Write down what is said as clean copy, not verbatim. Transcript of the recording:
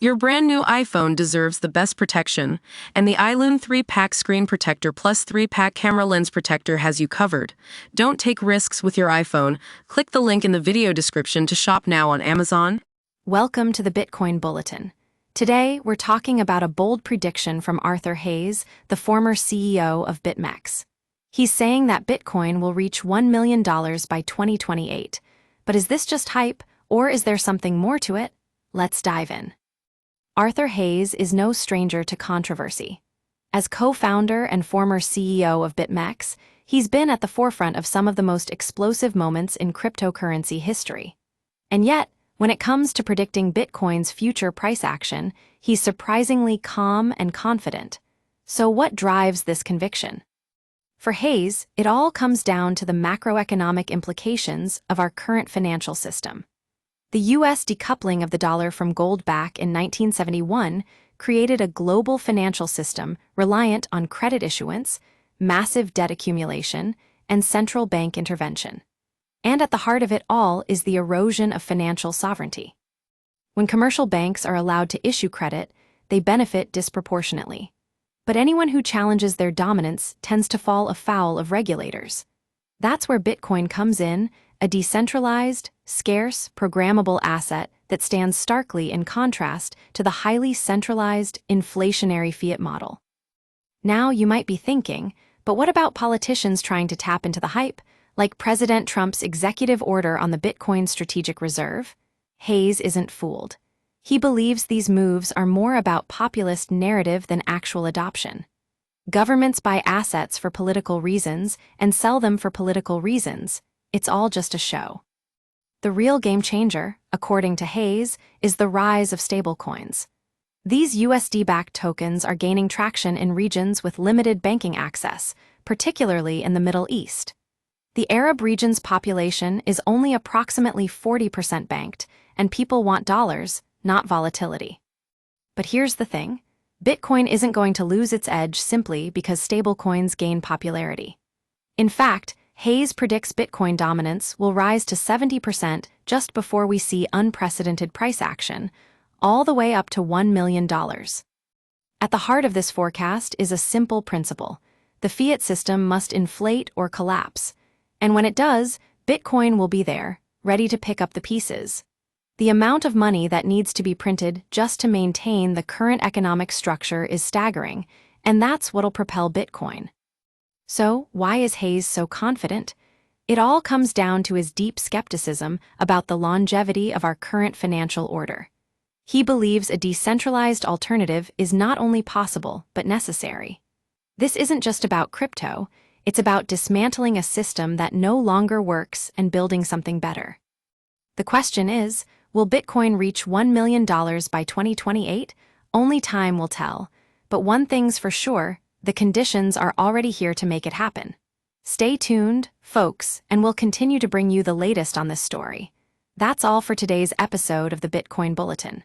Your brand new iPhone deserves the best protection, and the iLune 3-pack screen protector plus 3-pack camera lens protector has you covered. Don't take risks with your iPhone. Click the link in the video description to shop now on Amazon. Welcome to the Bitcoin Bulletin. Today, we're talking about a bold prediction from Arthur Hayes, the former CEO of BitMEX. He's saying that Bitcoin will reach $1 million by 2028. But is this just hype, or is there something more to it? Let's dive in. Arthur Hayes is no stranger to controversy. As co-founder and former CEO of BitMEX, he's been at the forefront of some of the most explosive moments in cryptocurrency history. And yet, when it comes to predicting Bitcoin's future price action, he's surprisingly calm and confident. So what drives this conviction? For Hayes, it all comes down to the macroeconomic implications of our current financial system. The U.S. decoupling of the dollar from gold back in 1971 created a global financial system reliant on credit issuance, massive debt accumulation, and central bank intervention. And at the heart of it all is the erosion of financial sovereignty. When commercial banks are allowed to issue credit, they benefit disproportionately. But anyone who challenges their dominance tends to fall afoul of regulators. That's where Bitcoin comes in, a decentralized, scarce, programmable asset that stands starkly in contrast to the highly centralized, inflationary fiat model. Now you might be thinking, but what about politicians trying to tap into the hype, like President Trump's executive order on the Bitcoin Strategic Reserve? Hayes isn't fooled. He believes these moves are more about populist narrative than actual adoption. Governments buy assets for political reasons and sell them for political reasons. It's all just a show. The real game changer, according to Hayes, is the rise of stablecoins. These USD-backed tokens are gaining traction in regions with limited banking access, particularly in the Middle East. The Arab region's population is only approximately 40% banked, and people want dollars, not volatility. But here's the thing. Bitcoin isn't going to lose its edge simply because stablecoins gain popularity. In fact, Hayes predicts Bitcoin dominance will rise to 70% just before we see unprecedented price action, all the way up to $1 million. At the heart of this forecast is a simple principle. The fiat system must inflate or collapse. And when it does, Bitcoin will be there, ready to pick up the pieces. The amount of money that needs to be printed just to maintain the current economic structure is staggering, and that's what'll propel Bitcoin. So, why is Hayes so confident? It all comes down to his deep skepticism about the longevity of our current financial order. He believes a decentralized alternative is not only possible, but necessary. This isn't just about crypto, it's about dismantling a system that no longer works and building something better. The question is, will Bitcoin reach $1 million by 2028? Only time will tell. But one thing's for sure, the conditions are already here to make it happen. Stay tuned, folks, and we'll continue to bring you the latest on this story. That's all for today's episode of the Bitcoin Bulletin.